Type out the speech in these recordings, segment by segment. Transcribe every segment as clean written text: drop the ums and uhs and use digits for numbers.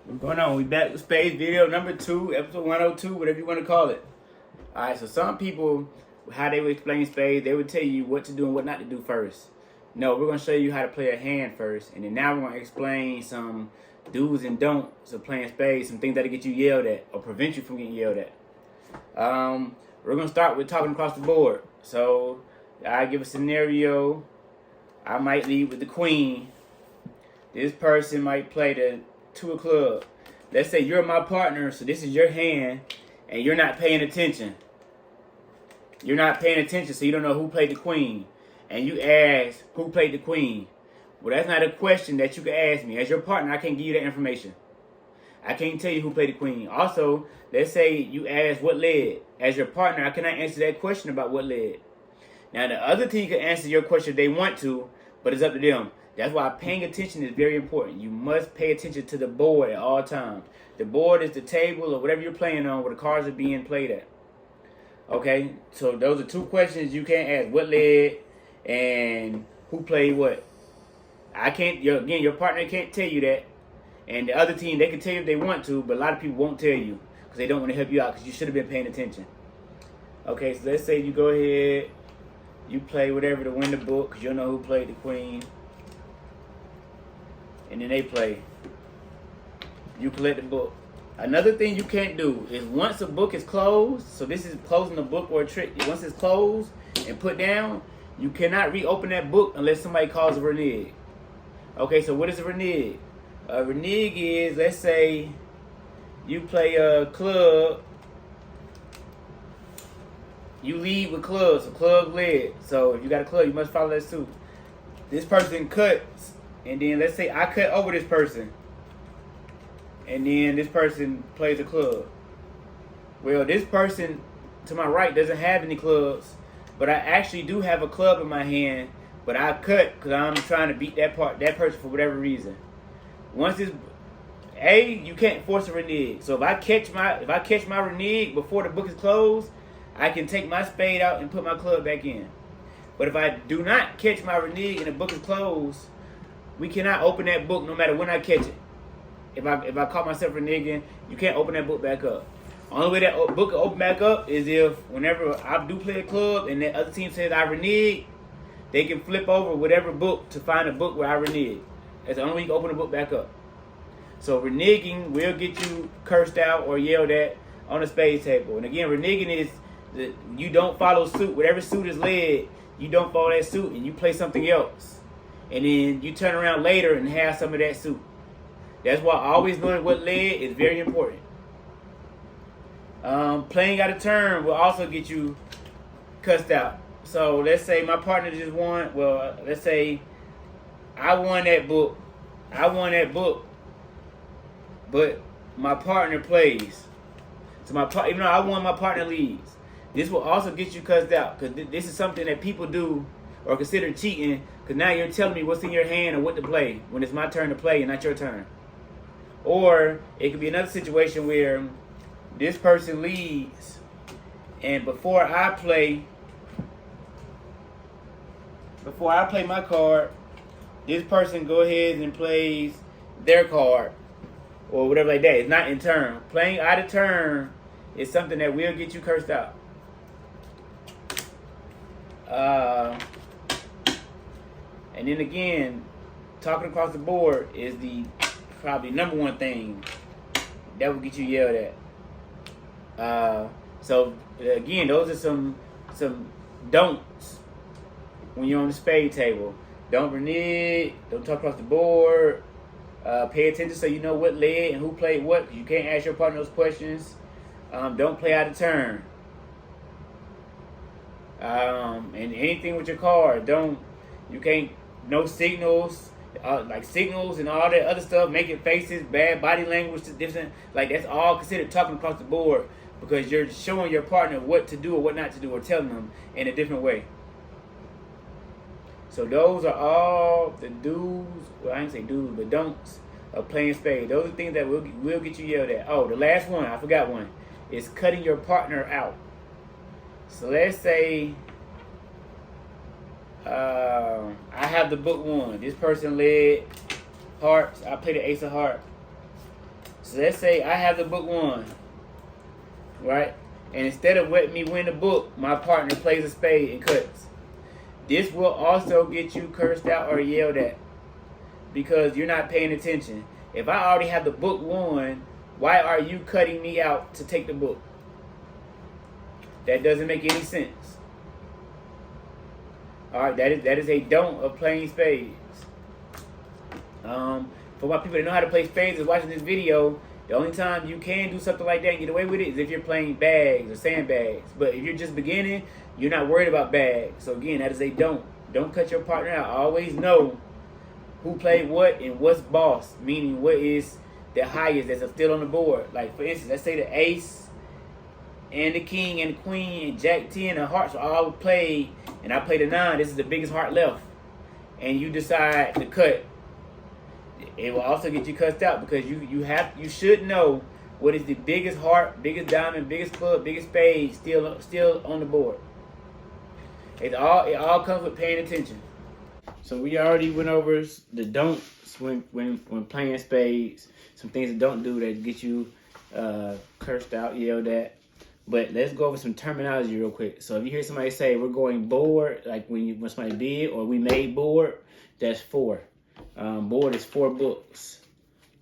What's going on? We back with Spades video number 2, episode 102, whatever you want to call it. Alright, so some people, how they would explain Spades, they would tell you what to do and what not to do first. No, we're going to show you how to play a hand first, and then now we're going to explain some do's and don'ts of playing Spades, some things that'll get you yelled at or prevent you from getting yelled at. We're going to start with talking across the board. So, I give a scenario. I might lead with the queen. This person might play the 2 of clubs. Let's say you're my partner, so this is your hand, and you're not paying attention. You're not paying attention, so you don't know who played the queen. And you ask, who played the queen? Well, that's not a question that you can ask me. As your partner, I can't give you that information. I can't tell you who played the queen. Also, let's say you ask what led. As your partner, I cannot answer that question about what led. Now, the other team can answer your question if they want to, but it's up to them. That's why paying attention is very important. You must pay attention to the board at all times. The board is the table or whatever you're playing on where the cards are being played at. Okay, so those are 2 questions you can't ask. What led and who played what? I can't, again, your partner can't tell you that. And the other team, they can tell you if they want to, but a lot of people won't tell you because they don't want to help you out because you should have been paying attention. Okay, so let's say you go ahead, you play whatever to win the book because you'll know who played the queen. And then they play. You collect the book. Another thing you can't do is once a book is closed, so this is closing a book or a trick. Once it's closed and put down, you cannot reopen that book unless somebody calls a renege. Okay, so what is a renege? A renege is, let's say you play a club. You lead with clubs, so club led. So if you got a club, you must follow that suit. This person cuts. And then let's say I cut over this person. And then this person plays a club. Well, this person to my right doesn't have any clubs. But I actually do have a club in my hand. But I cut because I'm trying to beat that person for whatever reason. Once it's you can't force a renege. So if I catch my renege before the book is closed, I can take my spade out and put my club back in. But if I do not catch my renege and the book is closed, we cannot open that book no matter when I catch it. If I caught myself reneging, you can't open that book back up. Only way that book can open back up is if whenever I do play a club and the other team says I renege, they can flip over whatever book to find a book where I renege. That's the only way you can open the book back up. So reneging will get you cursed out or yelled at on the spades table. And again, reneging is that you don't follow suit. Whatever suit is led, you don't follow that suit and you play something else. And then you turn around later and have some of that suit. That's why always knowing what led is very important. Playing out of turn will also get you cussed out. So let's say my partner just won. Well, let's say I won that book. But my partner plays. So even though I won, my partner leads. This will also get you cussed out because this is something that people do or consider cheating. Because now you're telling me what's in your hand or what to play when it's my turn to play and not your turn. Or it could be another situation where this person leads and before I play my card, this person go ahead and plays their card or whatever like that. It's not in turn. Playing out of turn is something that will get you cursed out. And then again, talking across the board is the probably number 1 thing that will get you yelled at. So again, those are some don'ts when you're on the spade table. Don't renege. Don't talk across the board. Pay attention so you know what led and who played what. You can't ask your partner those questions. Don't play out of turn. And anything with your card, you can't. No signals, like signals and all that other stuff, making faces, bad body language, different. Like that's all considered talking across the board because you're showing your partner what to do or what not to do or telling them in a different way. So those are all the do's. Well, I didn't say do's, but don'ts of playing spades. Those are things that will get you yelled at. Oh, the last one, I forgot one, is cutting your partner out. So let's say I have the book 1. This person led hearts. I play the ace of hearts. So let's say I have the book 1, right? And instead of letting me win the book, my partner plays a spade and cuts. This will also get you cursed out or yelled at because you're not paying attention. If I already have the book 1, why are you cutting me out to take the book? That doesn't make any sense. All right, that is a don't of playing spades. For my people that know how to play spades is watching this video, the only time you can do something like that and get away with it is if you're playing bags or sandbags. But if you're just beginning, you're not worried about bags. So again, that is a don't. Don't cut your partner out. Always know who played what and what's boss, meaning what is the highest that's still on the board. Like for instance, let's say the ace and the king and the queen and jack 10 and hearts are all played, and I played a 9. This is the biggest heart left, and you decide to cut. It will also get you cussed out because you should know what is the biggest heart, biggest diamond, biggest club, biggest spade still on the board. It all comes with paying attention. So we already went over the don'ts when playing spades. Some things that don't do that get you cursed out, yelled at. But let's go over some terminology real quick. So if you hear somebody say we're going board, like when somebody bid or we made board, that's 4. Board is 4 books.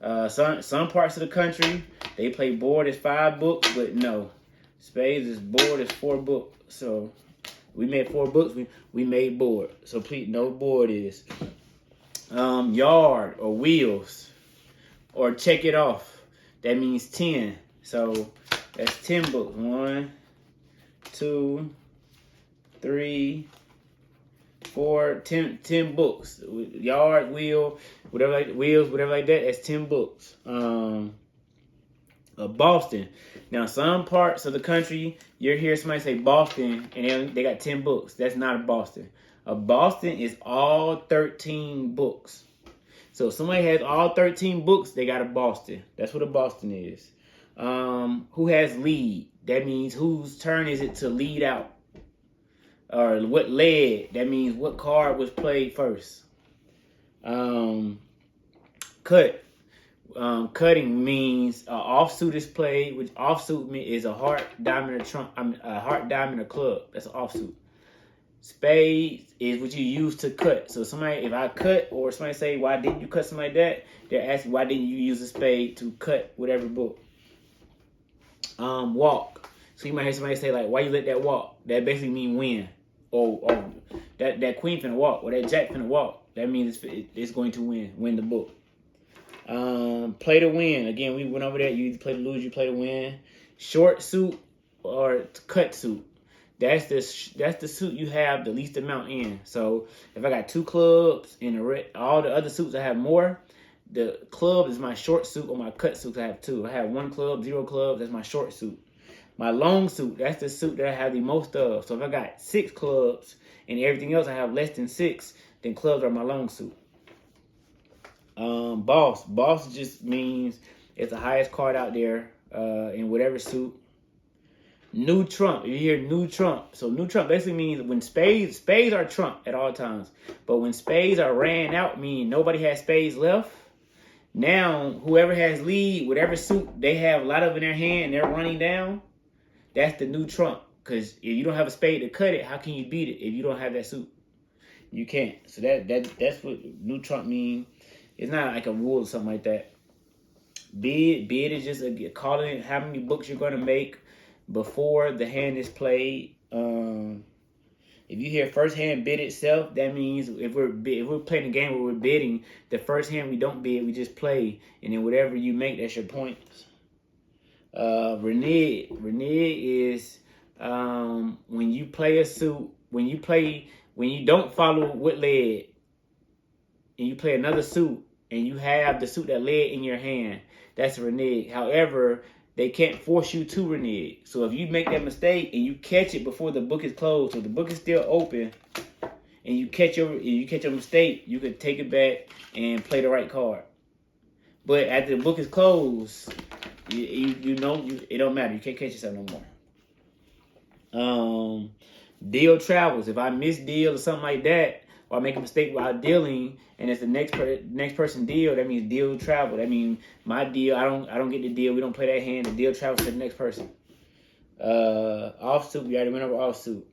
Some parts of the country they play board as 5 books, but no, spades is board is 4 books. So we made 4 books. We made board. So please know what board is. Yard or wheels or check it off. That means 10. So that's 10 books. 1, 2, 3, 4, 10 books. Yard, wheel, whatever like that. That's 10 books. Boston. Now, some parts of the country, you'll hear somebody say Boston, and they got 10 books. That's not a Boston. A Boston is all 13 books. So if somebody has all 13 books, they got a Boston. That's what a Boston is. Who has lead? That means whose turn is it to lead out? Or what led? That means what card was played first. Cut. Cutting means offsuit is played, which offsuit is a heart, diamond, or trump. A heart, diamond, or club. That's an offsuit. Spades is what you use to cut. So if I cut, or somebody say, why didn't you cut something like that? They're asking, why didn't you use a spade to cut whatever book? Walk. So you might hear somebody say, like, why you let that walk? That basically mean win. Or that queen finna walk, or that jack finna walk. That means it's going to win the book. Play to win. Again, we went over that. You either play to lose, you play to win. Short suit or cut suit. That's the suit you have the least amount in. So if I got 2 clubs and all the other suits I have more, the club is my short suit, or my cut suits I have 2. I have 1 club, 0 clubs. That's my short suit. My long suit, that's the suit that I have the most of. So if I got 6 clubs and everything else I have less than 6, then clubs are my long suit. Boss. Boss just means it's the highest card out there in whatever suit. New trump. You hear new trump. So new trump basically means when spades are trump at all times. But when spades are ran out, meaning nobody has spades left, now whoever has lead, whatever suit they have a lot of in their hand and they're running down, that's the new trump. Because if you don't have a spade to cut it, how can you beat it if you don't have that suit? You can't. So that's what new trump means. It's not like a rule or something like that. Bid is just calling it how many books you're going to make before the hand is played. If you hear first hand bid itself, that means if we're playing a game where we're bidding, the first hand we don't bid, we just play, and then whatever you make, that's your points. Renege is when you play a suit, when you don't follow what led, and you play another suit, and you have the suit that led in your hand, that's a renege. However, they can't force you to renege. So if you make that mistake and you catch it before the book is closed, so the book is still open, and you catch your mistake, you could take it back and play the right card. But after the book is closed, you know it don't matter. You can't catch yourself no more. Deal travels. If I miss deal or something like that, or I make a mistake while dealing, and it's the next person deal, that means deal travel. That means my deal, I don't get the deal. We don't play that hand. The deal travels to the next person. Offsuit, we already went over offsuit.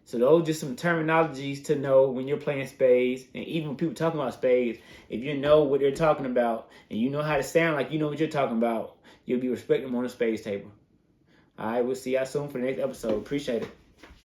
So those are just some terminologies to know when you're playing spades, and even when people talking about spades, if you know what they're talking about and you know how to sound like you know what you're talking about, you'll be respecting them on the spades table. All right, we'll see y'all soon for the next episode. Appreciate it.